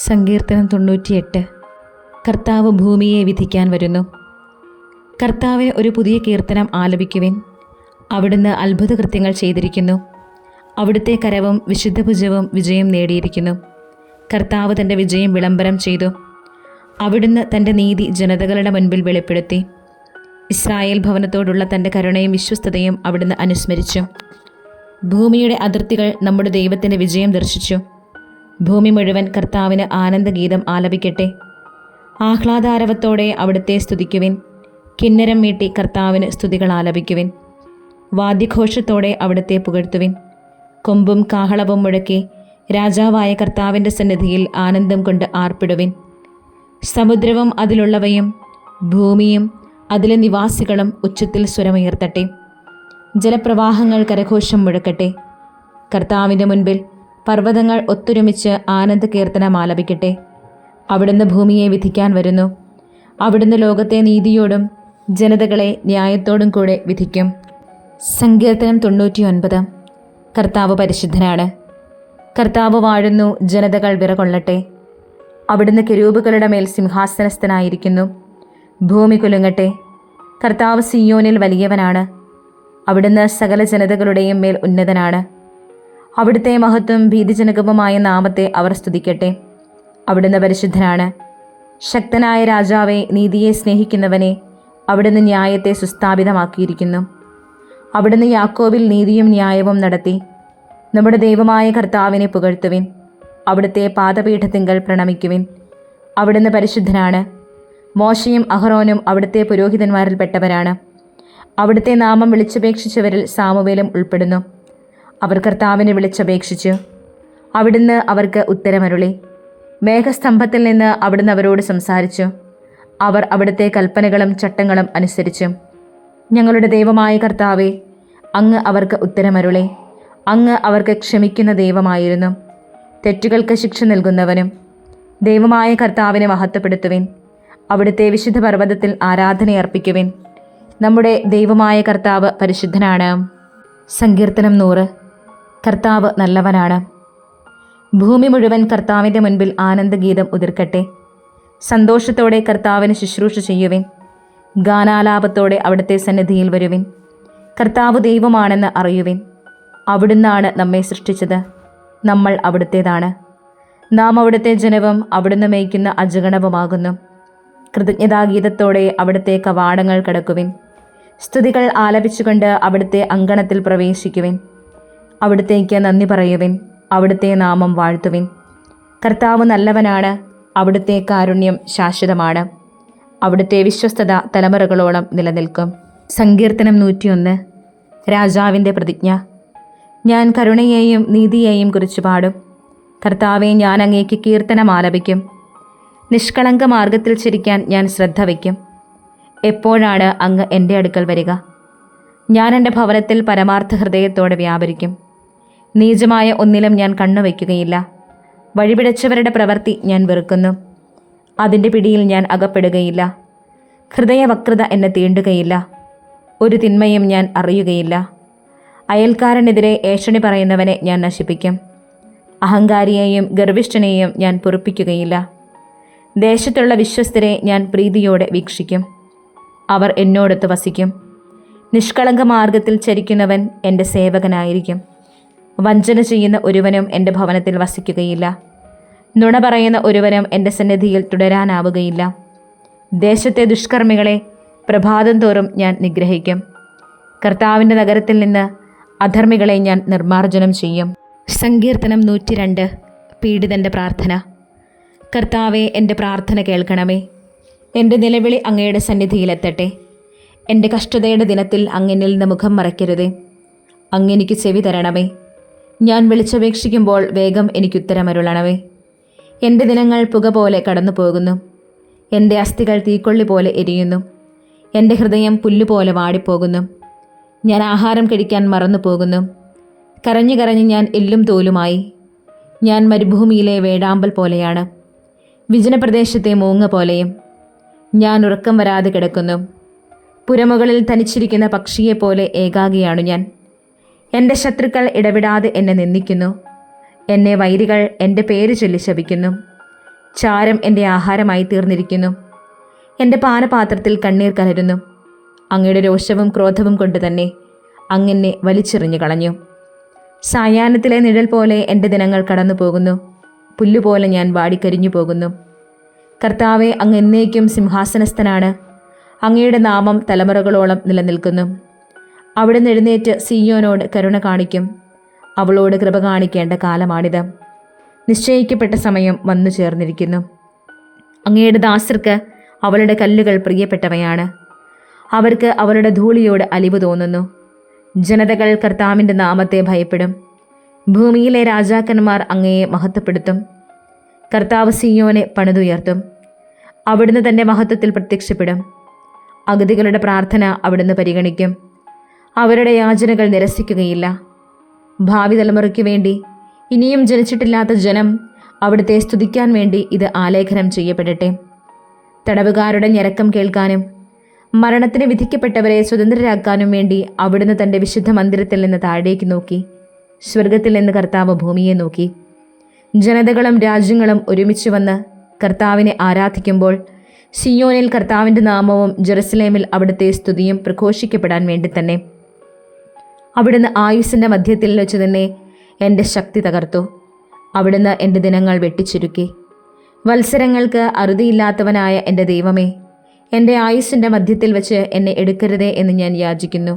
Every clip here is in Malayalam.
സങ്കീർത്തനം 98. കർത്താവ് ഭൂമിയെ വിധിക്കാൻ വരുന്നു. കർത്താവിന് ഒരു പുതിയ കീർത്തനം ആലപിക്കുവിൻ. അവിടുന്ന് അത്ഭുതകൃത്യങ്ങൾ ചെയ്തിരിക്കുന്നു. അവിടുത്തെ കരവും വിശുദ്ധഭുജവും വിജയം നേടിയിരിക്കുന്നു. കർത്താവ് തൻ്റെ വിജയം വിളംബരം ചെയ്തു. അവിടുന്ന് തൻ്റെ നീതി ജനതകളുടെ മുൻപിൽ വെളിപ്പെടുത്തി. ഇസ്രായേൽ ഭവനത്തോടുള്ള തൻ്റെ കരുണയും വിശ്വസ്തതയും അവിടുന്ന് അനുസ്മരിച്ചു. ഭൂമിയുടെ അതിർത്തികൾ നമ്മുടെ ദൈവത്തിൻ്റെ വിജയം ദർശിച്ചു. ഭൂമി മുഴുവൻ കർത്താവിന് ആനന്ദഗീതം ആലപിക്കട്ടെ. ആഹ്ലാദാരവത്തോടെ അവിടുത്തെ സ്തുതിക്കുവിൻ. കിന്നരം മീട്ടി കർത്താവിന് സ്തുതികൾ ആലപിക്കുവിൻ. വാദ്യഘോഷത്തോടെ അവിടുത്തെ പുകഴ്ത്തുവിൻ. കൊമ്പും കാഹളവും മുഴക്കി രാജാവായ കർത്താവിൻ്റെ സന്നിധിയിൽ ആനന്ദം കൊണ്ട് ആർപ്പിടുവിൻ. സമുദ്രവും അതിലുള്ളവയും ഭൂമിയും അതിലെ നിവാസികളും ഉച്ചത്തിൽ സ്വരമുയർത്തട്ടെ. ജലപ്രവാഹങ്ങൾ കരഘോഷം മുഴക്കട്ടെ. കർത്താവിൻ്റെ മുൻപിൽ പർവ്വതങ്ങൾ ഒത്തൊരുമിച്ച് ആനന്ദ കീർത്തനം ആലപിക്കട്ടെ. അവിടുന്ന് ഭൂമിയെ വിധിക്കാൻ വരുന്നു. അവിടുന്ന് ലോകത്തെ നീതിയോടും ജനതകളെ ന്യായത്തോടും കൂടെ വിധിക്കും. സങ്കീർത്തനം 99. കർത്താവ് പരിശുദ്ധനാണ്. കർത്താവ് വാഴുന്നു, ജനതകൾ വിറകൊള്ളട്ടെ. അവിടുന്ന് കെരൂബുകളുടെ മേൽ സിംഹാസനസ്ഥനായിരിക്കുന്നു. ഭൂമി കുലുങ്ങട്ടെ. കർത്താവ് സിയോനിൽ വലിയവനാണ്. അവിടുന്ന് സകല ജനതകളുടെയും മേൽ ഉന്നതനാണ്. അവിടുത്തെ മഹത്വം ഭീതിജനകവുമായ നാമത്തെ അവർ സ്തുതിക്കട്ടെ. അവിടുന്ന് പരിശുദ്ധനാണ്. ശക്തനായ രാജാവെ, നീതിയെ സ്നേഹിക്കുന്നവനെ, അവിടുന്ന് ന്യായത്തെ സുസ്ഥാപിതമാക്കിയിരിക്കുന്നു. അവിടുന്ന് യാക്കോബിൽ നീതിയും ന്യായവും നടത്തി. നമ്മുടെ ദൈവമായ കർത്താവിനെ പുകഴ്ത്തുവിൻ. അവിടുത്തെ പാദപീഠത്തിങ്കൽ പ്രണമിക്കുവിൻ. അവിടുന്ന് പരിശുദ്ധനാണ്. മോശയും അഹറോനും അവിടുത്തെ പുരോഹിതന്മാരിൽപ്പെട്ടവരാണ്. അവിടുത്തെ നാമം വിളിച്ചപേക്ഷിച്ചവരിൽ സാമുവേലും ഉൾപ്പെടുന്നു. അവർ കർത്താവിനെ വിളിച്ചപേക്ഷിച്ചു. അവിടുന്ന് അവർക്ക് ഉത്തരമരുളി. മേഘസ്തംഭത്തിൽ നിന്ന് അവിടുന്ന് അവരോട് സംസാരിച്ചു. അവർ അവിടുത്തെ കൽപ്പനകളും ചട്ടങ്ങളും അനുസരിച്ചു. ഞങ്ങളുടെ ദൈവമായ കർത്താവെ, അങ്ങ് അവർക്ക് ഉത്തരമരുളി. അങ്ങ് അവർക്ക് ക്ഷമിക്കുന്ന ദൈവമായിരുന്നു, തെറ്റുകൾക്ക് ശിക്ഷ നൽകുന്നവനും. ദൈവമായ കർത്താവിനെ മഹത്വപ്പെടുത്തുവിൻ. അവിടുത്തെ വിശുദ്ധ പർവ്വതത്തിൽ ആരാധനയർപ്പിക്കുവിൻ. നമ്മുടെ ദൈവമായ കർത്താവ് പരിശുദ്ധനാണ്. സങ്കീർത്തനം 100. കർത്താവ് നല്ലവനാണ്. ഭൂമി മുഴുവൻ കർത്താവിൻ്റെ മുൻപിൽ ആനന്ദഗീതം ഉതിർക്കട്ടെ. സന്തോഷത്തോടെ കർത്താവിന് ശുശ്രൂഷ ചെയ്യുവിൻ. ഗാനാലാപത്തോടെ അവിടുത്തെ സന്നിധിയിൽ വരുവിൻ. കർത്താവ് ദൈവമാണെന്ന് അറിയുവിൻ. അവിടുന്നാണ് നമ്മെ സൃഷ്ടിച്ചത്, നമ്മൾ അവിടുത്തേതാണ്. നാം അവിടുത്തെ ജനവും അവിടുന്ന് മേയ്ക്കുന്ന അജഗണവുമാകുന്നു. കൃതജ്ഞതാഗീതത്തോടെ അവിടുത്തെ കവാടങ്ങൾ കടക്കുവിൻ. സ്തുതികൾ ആലപിച്ചുകൊണ്ട് അവിടുത്തെ അങ്കണത്തിൽ പ്രവേശിക്കുവിൻ. അവിടുത്തേക്ക് നന്ദി പറയുവിൻ. അവിടുത്തെ നാമം വാഴ്ത്തുവിൻ. കർത്താവ് നല്ലവനാണ്. അവിടുത്തെ കാരുണ്യം ശാശ്വതമാണ്. അവിടുത്തെ വിശ്വസ്തത തലമുറകളോളം നിലനിൽക്കും. സങ്കീർത്തനം 101. രാജാവിൻ്റെ പ്രതിജ്ഞ. ഞാൻ കരുണയെയും നീതിയെയും കുറിച്ച് പാടും. കർത്താവെ, ഞാൻ അങ്ങേക്ക് കീർത്തനം ആലപിക്കും. നിഷ്കളങ്ക മാർഗത്തിൽ ചിരിക്കാൻ ഞാൻ ശ്രദ്ധ വയ്ക്കും. എപ്പോഴാണ് അങ്ങ് എൻ്റെ അടുക്കൽ വരിക? ഞാൻ എൻ്റെ ഭവനത്തിൽ പരമാർത്ഥ ഹൃദയത്തോടെ വ്യാപരിക്കും. നീചമായ ഒന്നിലും ഞാൻ കണ്ണുവയ്ക്കുകയില്ല. വഴിപിഴച്ചവരുടെ പ്രവൃത്തി ഞാൻ വെറുക്കുന്നു. അതിൻ്റെ പിടിയിൽ ഞാൻ അകപ്പെടുകയില്ല. ഹൃദയവക്രത എന്നെ തീണ്ടുകയില്ല. ഒരു തിന്മയും ഞാൻ അറിയുകയില്ല. അയൽക്കാരനെതിരെ ഏഷണി പറയുന്നവനെ ഞാൻ നശിപ്പിക്കും. അഹങ്കാരിയെയും ഗർവിഷ്ഠനെയും ഞാൻ പൊറുപ്പിക്കുകയില്ല. ദേശത്തുള്ള വിശ്വസ്തരെ ഞാൻ പ്രീതിയോടെ വീക്ഷിക്കും. അവർ എന്നോടൊത്ത് വസിക്കും. നിഷ്കളങ്ക മാർഗത്തിൽ ചരിക്കുന്നവൻ എൻ്റെ സേവകനായിരിക്കും. വഞ്ചന ചെയ്യുന്ന ഒരുവനും എൻ്റെ ഭവനത്തിൽ വസിക്കുകയില്ല. നുണ പറയുന്ന ഒരുവനും എൻ്റെ സന്നിധിയിൽ തുടരാനാവുകയില്ല. ദേശത്തെ ദുഷ്കർമ്മികളെ പ്രഭാതം തോറും ഞാൻ നിഗ്രഹിക്കും. കർത്താവിൻ്റെ നഗരത്തിൽ നിന്ന് അധർമ്മികളെ ഞാൻ നിർമ്മാർജ്ജനം ചെയ്യും. സങ്കീർത്തനം 102. പീഡിതൻ്റെ പ്രാർത്ഥന. കർത്താവെ, എൻ്റെ പ്രാർത്ഥന കേൾക്കണമേ. എൻ്റെ നിലവിളി അങ്ങയുടെ സന്നിധിയിലെത്തട്ടെ. എൻ്റെ കഷ്ടതയുടെ ദിനത്തിൽ അങ്ങനിൽ നിന്ന് മുഖം മറയ്ക്കരുതേ. അങ്ങെനിക്ക് ചെവി തരണമേ. ഞാൻ വിളിച്ചപേക്ഷിക്കുമ്പോൾ വേഗം എനിക്കുത്തരമരുളണമേ. എൻ്റെ ദിനങ്ങൾ പുക പോലെ കടന്നു പോകുന്നു. എൻ്റെ അസ്ഥികൾ തീക്കൊള്ളി പോലെ എരിയുന്നു. എൻ്റെ ഹൃദയം പുല്ലുപോലെ വാടിപ്പോകുന്നു. ഞാൻ ആഹാരം കഴിക്കാൻ മറന്നു പോകുന്നു. കരഞ്ഞു കരഞ്ഞ് ഞാൻ എല്ലും തോലുമായി. ഞാൻ മരുഭൂമിയിലെ വേഴാമ്പൽ പോലെയാണ്, വിജനപ്രദേശത്തെ മൂങ്ങ പോലെയും. ഞാൻ ഉറക്കം വരാതെ കിടക്കുന്നു. പുരമുകളിൽ തനിച്ചിരിക്കുന്ന പക്ഷിയെപ്പോലെ ഏകാഗിയാണു ഞാൻ. എൻ്റെ ശത്രുക്കൾ ഇടവിടാതെ എന്നെ നിന്ദിക്കുന്നു. എന്നെ വൈരികൾ എൻ്റെ പേര് ചൊല്ലി ശപിക്കുന്നു. ചാരം എൻ്റെ ആഹാരമായി തീർന്നിരിക്കുന്നു. എൻ്റെ പാനപാത്രത്തിൽ കണ്ണീർ കലരുന്നു. അങ്ങയുടെ രോഷവും ക്രോധവും കൊണ്ട് തന്നെ അങ്ങെന്നെ വലിച്ചെറിഞ്ഞു കളഞ്ഞു. സായാഹ്നത്തിലെ നിഴൽ പോലെ എൻ്റെ ദിനങ്ങൾ കടന്നു പോകുന്നു. പുല്ലുപോലെ ഞാൻ വാടിക്കരിഞ്ഞു പോകുന്നു. കർത്താവെ, അങ്ങ് എന്നേക്കും സിംഹാസനസ്ഥനാണ്. അങ്ങയുടെ നാമം തലമുറകളോളം നിലനിൽക്കുന്നു. അവിടുന്ന് എഴുന്നേറ്റ് സിയോനോട് കരുണ കാണിക്കും. അവളോട് കൃപ കാണിക്കേണ്ട കാലമാണിത്. നിശ്ചയിക്കപ്പെട്ട സമയം വന്നു ചേർന്നിരിക്കുന്നു. അങ്ങയുടെ ദാസർക്ക് അവളുടെ കല്ലുകൾ പ്രിയപ്പെട്ടവയാണ്. അവർക്ക് അവളുടെ ധൂളിയോട് അലിവ് തോന്നുന്നു. ജനതകൾ കർത്താവിൻ്റെ നാമത്തെ ഭയപ്പെടും. ഭൂമിയിലെ രാജാക്കന്മാർ അങ്ങയെ മഹത്വപ്പെടുത്തും. കർത്താവ് സിയോനെ പണിതുയർത്തും. അവിടുന്ന് തൻ്റെ മഹത്വത്തിൽ പ്രത്യക്ഷപ്പെടും. അഗതികളുടെ പ്രാർത്ഥന അവിടുന്ന് പരിഗണിക്കും. അവരുടെ യാചനകൾ നിരസിക്കുകയില്ല. ഭാവി തലമുറയ്ക്ക് വേണ്ടി, ഇനിയും ജനിച്ചിട്ടില്ലാത്ത ജനം അവിടുത്തെ സ്തുതിക്കാൻ വേണ്ടി ഇത് ആലേഖനം ചെയ്യപ്പെടട്ടെ. തടവുകാരുടെ ഞരക്കം കേൾക്കാനും മരണത്തിന് വിധിക്കപ്പെട്ടവരെ സ്വതന്ത്രരാക്കാനും വേണ്ടി അവിടുന്ന് തൻ്റെ വിശുദ്ധ മന്ദിരത്തിൽ നിന്ന് താഴേക്ക് നോക്കി. സ്വർഗത്തിൽ നിന്ന് കർത്താവ് ഭൂമിയെ നോക്കി. ജനതകളും രാജ്യങ്ങളും ഒരുമിച്ച് വന്ന് കർത്താവിനെ ആരാധിക്കുമ്പോൾ സിയോനിൽ കർത്താവിൻ്റെ നാമവും ജെറുസലേമിൽ അവിടുത്തെ സ്തുതിയും പ്രഘോഷിക്കപ്പെടാൻ വേണ്ടി തന്നെ. അവിടുന്ന് ആയുസ്സിൻ്റെ മധ്യത്തിൽ വെച്ച് തന്നെ എൻ്റെ ശക്തി തകർത്തു. അവിടുന്ന് എൻ്റെ ദിനങ്ങൾ വെട്ടിച്ചുരുക്കി. വത്സരങ്ങൾക്ക് അറുതിയില്ലാത്തവനായ എൻ്റെ ദൈവമേ, എൻ്റെ ആയുസ്സിൻ്റെ മധ്യത്തിൽ വെച്ച് എന്നെ എടുക്കരുതേ എന്ന് ഞാൻ യാചിക്കുന്നു.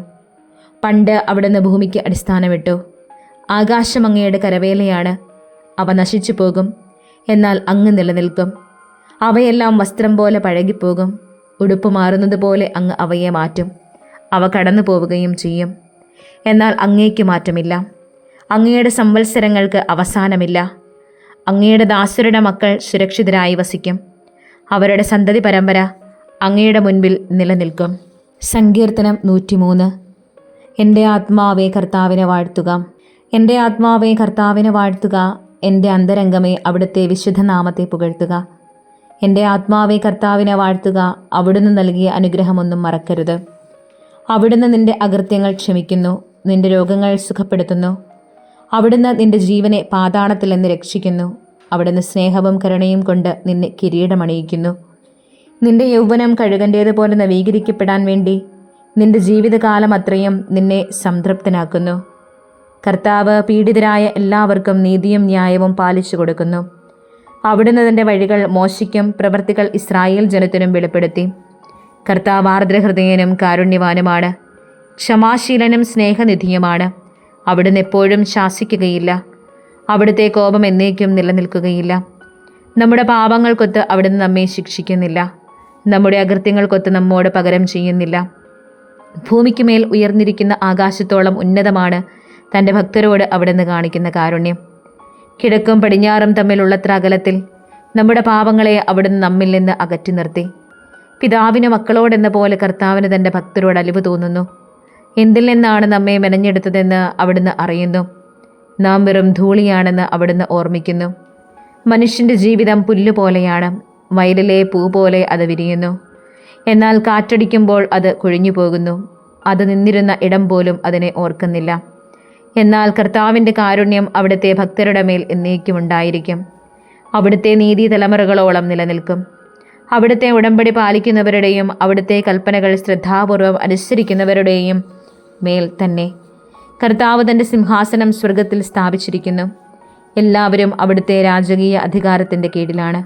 പണ്ട് അവിടുന്ന് ഭൂമിക്ക് അടിസ്ഥാനമിട്ടു. ആകാശം അങ്ങയുടെ കരവേലയാണ്. അവ നശിച്ചു പോകും, എന്നാൽ അങ്ങ് നിലനിൽക്കും. അവയെല്ലാം വസ്ത്രം പോലെ പഴകിപ്പോകും. ഉടുപ്പ് മാറുന്നത് പോലെ അങ്ങ് അവയെ മാറ്റും. അവ കടന്നു പോവുകയും ചെയ്യും, എന്നാൽ അങ്ങേക്ക് മാറ്റമില്ല. അങ്ങയുടെ സംവത്സരങ്ങൾക്ക് അവസാനമില്ല. അങ്ങയുടെ ദാസരുടെ മക്കൾ സുരക്ഷിതരായി വസിക്കും. അവരുടെ സന്തതി പരമ്പര അങ്ങയുടെ മുൻപിൽ നിലനിൽക്കും. സങ്കീർത്തനം 103. എൻ്റെ ആത്മാവേ കർത്താവിനെ വാഴ്ത്തുക. എൻ്റെ ആത്മാവേ കർത്താവിനെ വാഴ്ത്തുക. എൻ്റെ അന്തരംഗമേ അവിടുത്തെ വിശുദ്ധനാമത്തെ പുകഴ്ത്തുക. എൻ്റെ ആത്മാവേ കർത്താവിനെ വാഴ്ത്തുക. അവിടുന്ന് നൽകിയ അനുഗ്രഹമൊന്നും മറക്കരുത്. അവിടുന്ന് നിൻ്റെ അകൃത്യങ്ങൾ ക്ഷമിക്കുന്നു, നിൻ്റെ രോഗങ്ങൾ സുഖപ്പെടുത്തുന്നു. അവിടുന്ന് നിൻ്റെ ജീവനെ പാതാളത്തിൽ നിന്ന് രക്ഷിക്കുന്നു. അവിടുന്ന് സ്നേഹവും കരുണയും കൊണ്ട് നിന്നെ കിരീടമണിയിക്കുന്നു. നിൻ്റെ യൗവനം കഴുകൻ്റേതുപോലെ നവീകരിക്കപ്പെടാൻ വേണ്ടി നിൻ്റെ ജീവിതകാലം അത്രയും നിന്നെ സംതൃപ്തനാക്കുന്നു. കർത്താവ് പീഡിതരായ എല്ലാവർക്കും നീതിയും ന്യായവും പാലിച്ചു കൊടുക്കുന്നു. അവിടുന്ന് തൻ്റെ വഴികൾ മോശയ്ക്കും പ്രവൃത്തികൾ ഇസ്രായേൽ ജനത്തിനും വെളിപ്പെടുത്തി. കർത്താവ് ആർദ്രഹൃദയനും കാരുണ്യവാനുമാണ്, ക്ഷമാശീലനും സ്നേഹനിധിയുമാണ്. അവിടുന്ന് എപ്പോഴും ശാസിക്കുകയില്ല. അവിടുത്തെ കോപം എന്നേക്കും നിലനിൽക്കുകയില്ല. നമ്മുടെ പാപങ്ങൾക്കൊത്ത് അവിടുന്ന് നമ്മെ ശിക്ഷിക്കുന്നില്ല. നമ്മുടെ അകൃത്യങ്ങൾക്കൊത്ത് നമ്മോട് പകരം ചെയ്യുന്നില്ല. ഭൂമിക്കുമേൽ ഉയർന്നിരിക്കുന്ന ആകാശത്തോളം ഉന്നതമാണ് തൻ്റെ ഭക്തരോട് അവിടുന്ന് കാണിക്കുന്ന കാരുണ്യം. കിഴക്കും പടിഞ്ഞാറും തമ്മിലുള്ളത്ര അകലത്തിൽ നമ്മുടെ പാപങ്ങളെ അവിടുന്ന് നമ്മിൽ നിന്ന് അകറ്റി നിർത്തി. പിതാവിന് മക്കളോടെന്ന പോലെ കർത്താവിന് തൻ്റെ ഭക്തരോട് അലിവ് തോന്നുന്നു. എന്തിൽ നിന്നാണ് നമ്മെ മെനഞ്ഞെടുത്തതെന്ന് അവിടുന്ന് അറിയുന്നു. നാം വെറും ധൂളിയാണെന്ന് അവിടുന്ന് ഓർമ്മിക്കുന്നു. മനുഷ്യൻ്റെ ജീവിതം പുല്ലുപോലെയാണ്. വയലിലെ പൂ പോലെ അത് വിരിയുന്നു. എന്നാൽ കാറ്റടിക്കുമ്പോൾ അത് കൊഴിഞ്ഞു പോകുന്നു. അത് നിന്നിരുന്ന ഇടം പോലും അതിനെ ഓർക്കുന്നില്ല. എന്നാൽ കർത്താവിൻ്റെ കാരുണ്യം അവിടുത്തെ ഭക്തരുടെ മേൽ എന്നേക്കും ഉണ്ടായിരിക്കും. അവിടുത്തെ നീതി തലമുറകളോളം നിലനിൽക്കും. അവിടുത്തെ ഉടമ്പടി പാലിക്കുന്നവരുടെയും അവിടുത്തെ കൽപ്പനകൾ ശ്രദ്ധാപൂർവം അനുസരിക്കുന്നവരുടെയും മേൽ തന്നെ. കർത്താവ് തൻ്റെ സിംഹാസനം സ്വർഗത്തിൽ സ്ഥാപിച്ചിരിക്കുന്നു. എല്ലാവരും അവിടുത്തെ രാജകീയ അധികാരത്തിൻ്റെ കീഴിലാണ്.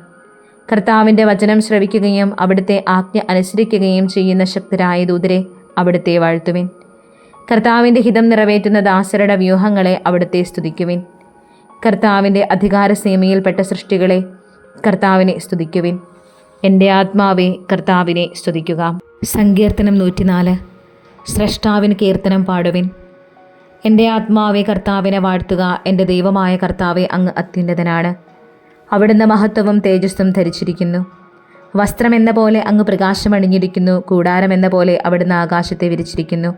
കർത്താവിൻ്റെ വചനം ശ്രവിക്കുകയും അവിടുത്തെ ആജ്ഞ അനുസരിക്കുകയും ചെയ്യുന്ന ശക്തരായ ദൂതരെ അവിടുത്തെ വാഴ്ത്തുവിൻ. കർത്താവിൻ്റെ ഹിതം നിറവേറ്റുന്ന ദാസരുടെ വ്യൂഹങ്ങളെ അവിടുത്തെ സ്തുതിക്കുവിൻ. കർത്താവിൻ്റെ അധികാരസീമയിൽപ്പെട്ട സൃഷ്ടികളെ കർത്താവിനെ സ്തുതിക്കുവിൻ. എൻ്റെ ആത്മാവെ കർത്താവിനെ സ്തുതിക്കുക. സങ്കീർത്തനം 104. സ്രഷ്ടാവിന് കീർത്തനം പാടുവിൻ. എൻ്റെ ആത്മാവെ കർത്താവിനെ വാഴ്ത്തുക. എൻ്റെ ദൈവമായ കർത്താവെ, അങ്ങ് അത്യുന്നതനാണ്. അവിടുന്ന് മഹത്വവും തേജസ്സും ധരിച്ചിരിക്കുന്നു. വസ്ത്രമെന്ന പോലെ അങ്ങ് പ്രകാശമണിഞ്ഞിരിക്കുന്നു. കൂടാരമെന്ന പോലെ അവിടുന്ന് ആകാശത്തെ വിരിച്ചിരിക്കുന്നു.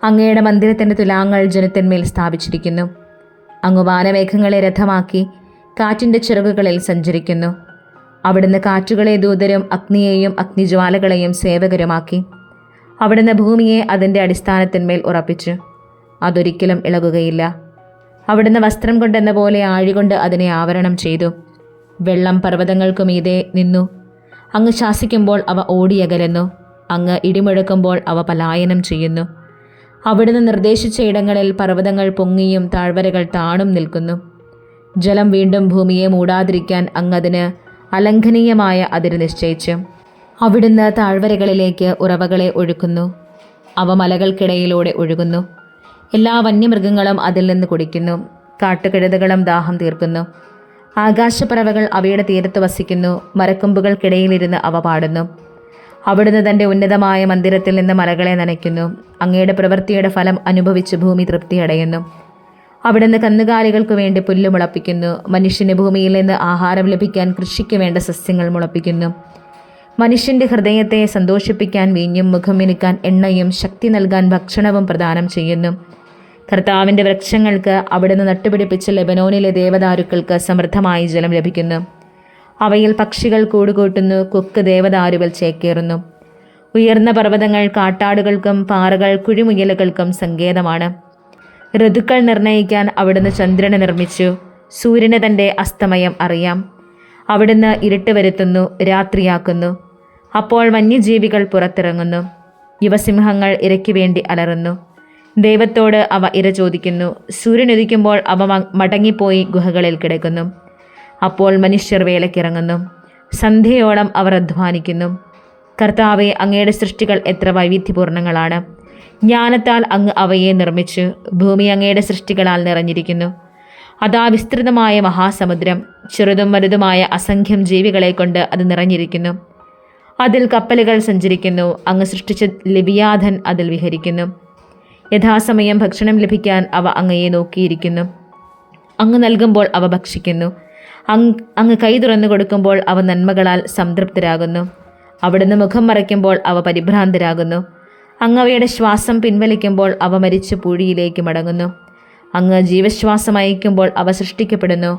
അങ്ങയുടെ മന്ദിരത്തിൻ്റെ തുലാങ്ങൾ ജനത്തിന്മേൽ സ്ഥാപിച്ചിരിക്കുന്നു. അങ്ങ് വാനമേഘങ്ങളെ രഥമാക്കി കാറ്റിൻ്റെ ചിറകുകളിൽ സഞ്ചരിക്കുന്നു. അവിടുന്ന് കാറ്റുകളെ ദൂതരും അഗ്നിയെയും അഗ്നിജ്വാലകളെയും സേവകരുമാക്കി. അവിടുന്ന് ഭൂമിയെ അതിൻ്റെ അടിസ്ഥാനത്തിന്മേൽ ഉറപ്പിച്ചു. അതൊരിക്കലും ഇളകുകയില്ല. അവിടുന്ന് വസ്ത്രം കൊണ്ടെന്ന പോലെ ആഴികൊണ്ട് അതിനെ ആവരണം ചെയ്തു. വെള്ളം പർവ്വതങ്ങൾക്കു മീതെ നിന്നു. അങ്ങ് ശാസിക്കുമ്പോൾ അവ ഓടിയകലുന്നു. അങ്ങ് ഇടിമുഴക്കുമ്പോൾ അവ പലായനം ചെയ്യുന്നു. അവിടുന്ന് നിർദ്ദേശിച്ച ഇടങ്ങളിൽ പർവ്വതങ്ങൾ പൊങ്ങിയും താഴ്വരകൾ താണും നിൽക്കുന്നു. ജലം വീണ്ടും ഭൂമിയെ മൂടാതിരിക്കാൻ അങ്ങതിന് അലംഘനീയമായ അതിര് നിശ്ചയിച്ചു. അവിടുന്ന് താഴ്വരകളിലേക്ക് ഉറവകളെ ഒഴുക്കുന്നു. അവ മലകൾക്കിടയിലൂടെ ഒഴുകുന്നു. എല്ലാ വന്യമൃഗങ്ങളും അതിൽ നിന്ന് കുടിക്കുന്നു. കാട്ടുകഴുതകളും ദാഹം തീർക്കുന്നു. ആകാശപ്പറവകൾ അവയുടെ തീരത്ത് വസിക്കുന്നു. മരക്കൊമ്പുകൾക്കിടയിലിരുന്ന് അവ പാടുന്നു. അവിടുന്ന് തൻ്റെ ഉന്നതമായ മന്ദിരത്തിൽ നിന്ന് മലകളെ നനയ്ക്കുന്നു. അങ്ങയുടെ പ്രവൃത്തിയുടെ ഫലം അനുഭവിച്ച് ഭൂമി തൃപ്തിയടയുന്നു. അവിടുന്ന് കന്നുകാലികൾക്കു വേണ്ടി പുല്ല് മുളപ്പിക്കുന്നു. മനുഷ്യന് ഭൂമിയിൽ നിന്ന് ആഹാരം ലഭിക്കാൻ കൃഷിക്ക് വേണ്ട സസ്യങ്ങൾ മുളപ്പിക്കുന്നു. മനുഷ്യൻ്റെ ഹൃദയത്തെ സന്തോഷിപ്പിക്കാൻ വീഞ്ഞും മുഖം മിനുക്കാൻ എണ്ണയും ശക്തി നൽകാൻ ഭക്ഷണവും പ്രദാനം ചെയ്യുന്നു. കർത്താവിൻ്റെ വൃക്ഷങ്ങൾക്ക് അവിടുന്ന് നട്ടുപിടിപ്പിച്ച ലെബനോനിലെ ദേവദാരുക്കൾക്ക് സമൃദ്ധമായി ജലം ലഭിക്കുന്നു. അവയിൽ പക്ഷികൾ കൂടുകൂട്ടുന്നു. കൊക്ക് ദേവദാരുവിൽ ചേക്കേറുന്നു. ഉയർന്ന പർവ്വതങ്ങൾ കാട്ടാടുകൾക്കും പാറകൾ കുഴിമുയലുകൾക്കും സങ്കേതമാണ്. ഋതുക്കൾ നിർണയിക്കാൻ അവിടുന്ന് ചന്ദ്രനെ നിർമ്മിച്ചു. സൂര്യന് തൻ്റെ അസ്തമയം അറിയാം. അവിടുന്ന് ഇരുട്ട് വരുത്തുന്നു, രാത്രിയാക്കുന്നു. അപ്പോൾ വന്യജീവികൾ പുറത്തിറങ്ങുന്നു. യുവസിംഹങ്ങൾ ഇരയ്ക്കു വേണ്ടി അലറുന്നു. ദൈവത്തോട് അവ ഇര ചോദിക്കുന്നു. സൂര്യൻ ഉദിക്കുമ്പോൾ അവ മടങ്ങിപ്പോയി ഗുഹകളിൽ കിടക്കുന്നു. അപ്പോൾ മനുഷ്യർ വേലക്കിറങ്ങുന്നു. സന്ധ്യയോളം അവർ അധ്വാനിക്കുന്നു. കർത്താവെ, അങ്ങയുടെ സൃഷ്ടികൾ എത്ര വൈവിധ്യപൂർണ്ണങ്ങളാണ്. ജ്ഞാനത്താൽ അങ്ങ് അവയെ നിർമ്മിച്ചു. ഭൂമി അങ്ങയുടെ സൃഷ്ടികളാൽ നിറഞ്ഞിരിക്കുന്നു. അതാ വിസ്തൃതമായ മഹാസമുദ്രം. ചെറുതും വലുതുമായ അസംഖ്യം ജീവികളെ കൊണ്ട് അത് നിറഞ്ഞിരിക്കുന്നു. അതിൽ കപ്പലുകൾ സഞ്ചരിക്കുന്നു. അങ്ങ് സൃഷ്ടിച്ച ലിവിയാഥൻ അതിൽ വിഹരിക്കുന്നു. യഥാസമയം ഭക്ഷണം ലഭിക്കാൻ അവ അങ്ങയെ നോക്കിയിരിക്കുന്നു. അങ്ങ് നൽകുമ്പോൾ അവ ഭക്ഷിക്കുന്നു. അങ്ങ് കൈ തുറന്നു കൊടുക്കുമ്പോൾ അവ നന്മകളാൽ സംതൃപ്തരാകുന്നു. അവിടുന്ന് മുഖം മറയ്ക്കുമ്പോൾ അവ പരിഭ്രാന്തരാകുന്നു. അങ്ങ് അവയുടെ ശ്വാസം പിൻവലിക്കുമ്പോൾ അവ മരിച്ച് പൂഴിയിലേക്ക് മടങ്ങുന്നു. അങ്ങ് ജീവശ്വാസം അയക്കുമ്പോൾ അവ സൃഷ്ടിക്കപ്പെടുന്നു.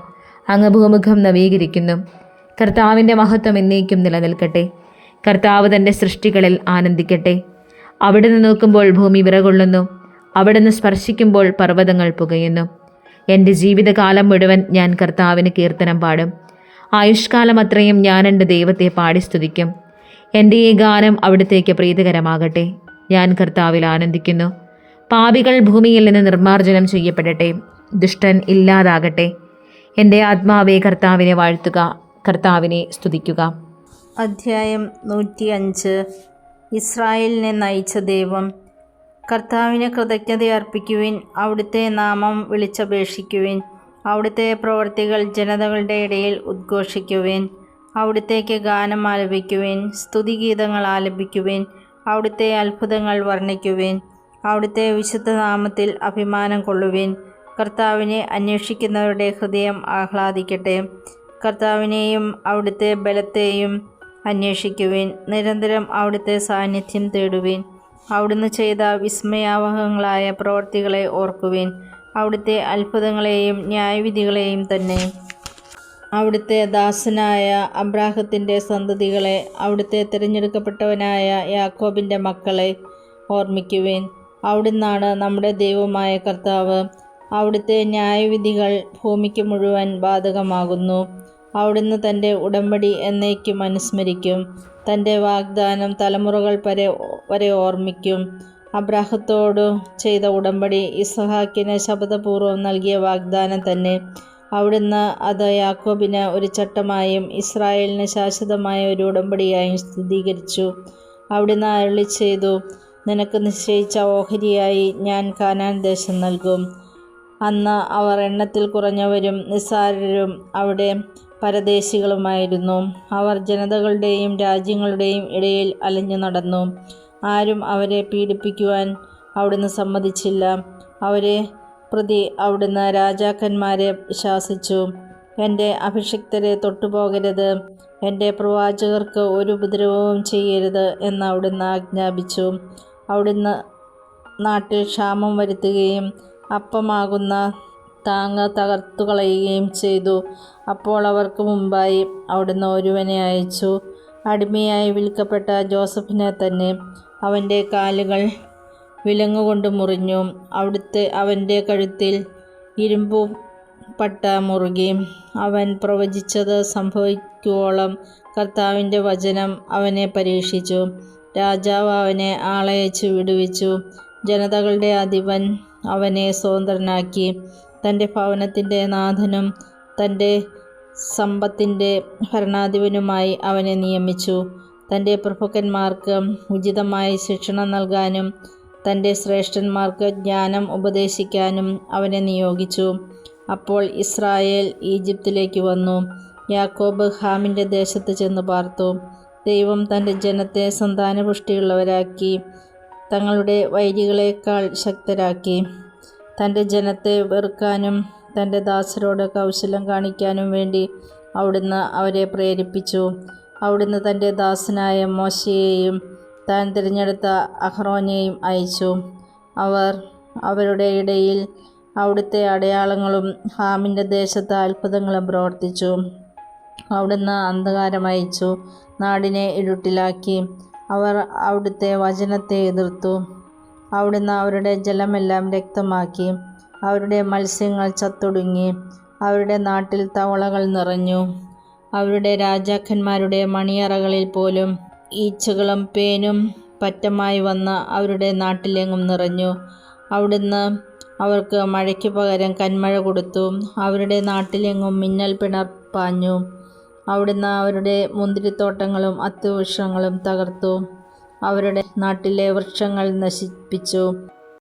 അങ്ങ് ഭൂമുഖം നവീകരിക്കുന്നു. കർത്താവിൻ്റെ മഹത്വം എന്നേക്കും നിലനിൽക്കട്ടെ. കർത്താവ് തൻ്റെ സൃഷ്ടികളിൽ ആനന്ദിക്കട്ടെ. അവിടുന്ന് നോക്കുമ്പോൾ ഭൂമി വിറകൊള്ളുന്നു. അവിടുന്ന് സ്പർശിക്കുമ്പോൾ പർവ്വതങ്ങൾ പുകയുന്നു. എൻ്റെ ജീവിതകാലം മുഴുവൻ ഞാൻ കർത്താവിന് കീർത്തനം പാടും. ആയുഷ്കാലം അത്രയും ഞാൻ എൻ്റെ ദൈവത്തെ പാടി സ്തുതിക്കും. എൻ്റെ ഈ ഗാനം അവിടുത്തേക്ക് പ്രീതികരമാകട്ടെ. ഞാൻ കർത്താവിൽ ആനന്ദിക്കുന്നു. പാപികൾ ഭൂമിയിൽ നിന്ന് നിർമ്മാർജ്ജനം ചെയ്യപ്പെടട്ടെ. ദുഷ്ടൻ ഇല്ലാതാകട്ടെ. എൻ്റെ ആത്മാവെ കർത്താവിനെ വാഴ്ത്തുക, കർത്താവിനെ സ്തുതിക്കുക. അധ്യായം 105. ഇസ്രായേലിനെ നയിച്ച ദൈവം. കർത്താവിന് കൃതജ്ഞത അർപ്പിക്കുവിൻ. അവിടുത്തെ നാമം വിളിച്ചപേക്ഷിക്കുവിൻ. അവിടുത്തെ പ്രവൃത്തികൾ ജനതകളുടെ ഇടയിൽ ഉദ്ഘോഷിക്കുവിൻ. അവിടുത്തേക്ക് ഗാനം ആലപിക്കുവിൻ. സ്തുതിഗീതങ്ങൾ ആലപിക്കുവിൻ. അവിടുത്തെ അത്ഭുതങ്ങൾ വർണ്ണിക്കുവിൻ. അവിടുത്തെ വിശുദ്ധ നാമത്തിൽ അഭിമാനം കൊള്ളുവിൻ. കർത്താവിനെ അന്വേഷിക്കുന്നവരുടെ ഹൃദയം ആഹ്ലാദിക്കട്ടെ. കർത്താവിനെയും അവിടുത്തെ ബലത്തെയും അന്വേഷിക്കുവിൻ. നിരന്തരം അവിടുത്തെ സാന്നിധ്യം തേടുവിൻ. അവിടുന്ന് ചെയ്ത വിസ്മയാവഹങ്ങളായ പ്രവൃത്തികളെ ഓർക്കുവിൻ. അവിടുത്തെ അത്ഭുതങ്ങളെയും ന്യായവിധികളെയും തന്നെ. അവിടുത്തെ ദാസനായ അബ്രാഹത്തിൻ്റെ സന്തതികളെ, അവിടുത്തെ തിരഞ്ഞെടുക്കപ്പെട്ടവനായ യാക്കോബിൻ്റെ മക്കളെ ഓർമ്മിക്കുവിൻ. അവിടുന്നാണ് നമ്മുടെ ദൈവമായ കർത്താവ്. അവിടുത്തെ ന്യായവിധികൾ ഭൂമിക്ക് മുഴുവൻ ബാധകമാകുന്നു. അവിടുന്ന് തൻ്റെ ഉടമ്പടി എന്നേക്കും അനുസ്മരിക്കും. തൻ്റെ വാഗ്ദാനം തലമുറകൾ വരെ ഓർമ്മിക്കും. അബ്രാഹത്തോടു ചെയ്ത ഉടമ്പടി ഇസ്ഹാക്കിന് ശപഥപൂർവ്വം നൽകിയ വാഗ്ദാനം തന്നെ. അവിടുന്ന് അത് യാക്കോബിന് ഒരു ചട്ടമായും ഇസ്രായേലിന് ശാശ്വതമായ ഒരു ഉടമ്പടിയായും സ്ഥിരീകരിച്ചു. അവിടുന്ന് അരുളി ചെയ്തു, നിനക്ക് നിശ്ചയിച്ച ഓഹരിയായി ഞാൻ കാനാൻ ദേശം നൽകും. അന്ന് അവർ എണ്ണത്തിൽ കുറഞ്ഞവരും നിസ്സാരരും അവിടെ പരദേശികളുമായിരുന്നു. അവർ ജനതകളുടെയും രാജ്യങ്ങളുടെയും ഇടയിൽ അലഞ്ഞു നടന്നു. ആരും അവരെ പീഡിപ്പിക്കുവാൻ അവിടുന്ന് സമ്മതിച്ചില്ല. അവരെ പ്രതി അവിടുന്ന് രാജാക്കന്മാരെ ശാസിച്ചു. എൻ്റെ അഭിഷിക്തരെ തൊട്ടുപോകരുത്, എൻ്റെ പ്രവാചകർക്ക് ഒരു ഉപദ്രവവും ചെയ്യരുത് എന്ന് അവിടുന്ന് ആജ്ഞാപിച്ചു. അവിടുന്ന് നാട്ടിൽ ക്ഷാമം വരുത്തുകയും അപ്പമാകുന്ന താങ്ങ് തകർത്തുകളയുകയും ചെയ്തു. അപ്പോൾ അവർക്ക് മുമ്പായി അവിടുന്ന് ഒരുവനെ അയച്ചു, അടിമയായി വിൽക്കപ്പെട്ട ജോസഫിനെ തന്നെ. അവൻ്റെ കാലുകൾ വിലങ്ങുകൊണ്ട് മുറിഞ്ഞു. അവൻ്റെ കഴുത്തിൽ ഇരുമ്പു പട്ട മുറുകി. അവൻ പ്രവചിച്ചത് സംഭവിക്കുവോളം കർത്താവിൻ്റെ വചനം അവനെ പരീക്ഷിച്ചു. രാജാവ് അവനെ ആളയച്ചു വിടുവിച്ചു. ജനതകളുടെ അധിപൻ അവനെ സ്വതന്ത്രനാക്കി. തൻ്റെ ഭവനത്തിൻ്റെ നാഥനും തൻ്റെ സമ്പത്തിൻ്റെ ഭരണാധിപനുമായി അവനെ നിയമിച്ചു. തൻ്റെ പ്രഭുക്കന്മാർക്ക് ഉചിതമായി ശിക്ഷണം നൽകാനും തൻ്റെ ശ്രേഷ്ഠന്മാർക്ക് ജ്ഞാനം ഉപദേശിക്കാനും അവനെ നിയോഗിച്ചു. അപ്പോൾ ഇസ്രായേൽ ഈജിപ്തിലേക്ക് വന്നു. യാക്കോബ് ഹാമിൻ്റെ ദേശത്ത് ചെന്ന് പാർത്തു. ദൈവം തൻ്റെ ജനത്തെ സന്താനപുഷ്ടിയുള്ളവരാക്കി തങ്ങളുടെ വൈരികളേക്കാൾ ശക്തരാക്കി. തൻ്റെ ജനത്തെ വെറുക്കാനും തൻ്റെ ദാസരോട് കൗശലം കാണിക്കാനും വേണ്ടി അവിടുന്ന് അവരെ പ്രേരിപ്പിച്ചു. അവിടുന്ന് തൻ്റെ ദാസനായ മോശയെയും താൻ തിരഞ്ഞെടുത്ത അഹ്റോനെയും അയച്ചു. അവർ അവരുടെ ഇടയിൽ അവിടുത്തെ അടയാളങ്ങളും ഹാമിൻ്റെ ദേശത്ത് അത്ഭുതങ്ങളും പ്രവർത്തിച്ചു. അവിടുന്ന് അന്ധകാരം അയച്ചു, നാടിനെ ഇരുട്ടിലാക്കി. അവർ അവിടുത്തെ വചനത്തെ എതിർത്തു. അവിടുന്ന് അവരുടെ ജലമെല്ലാം രക്തമാക്കി. അവരുടെ മത്സ്യങ്ങൾ ചത്തൊടുങ്ങി. അവരുടെ നാട്ടിൽ തവളകൾ നിറഞ്ഞു. അവരുടെ രാജാക്കന്മാരുടെ മണിയറകളിൽ പോലും ഈച്ചകളും പേനും പറ്റമായി വന്ന് അവരുടെ നാട്ടിലെങ്ങും നിറഞ്ഞു. അവിടുന്ന് അവർക്ക് മഴയ്ക്ക് പകരം കന്മഴ കൊടുത്തു. അവരുടെ നാട്ടിലെങ്ങും മിന്നൽ പിണർപ്പാഞ്ഞു. അവിടുന്ന് അവരുടെ മുന്തിരിത്തോട്ടങ്ങളും അത്തിവൃക്ഷങ്ങളും തകർത്തു. അവരുടെ നാട്ടിലെ വൃക്ഷങ്ങൾ നശിപ്പിച്ചു.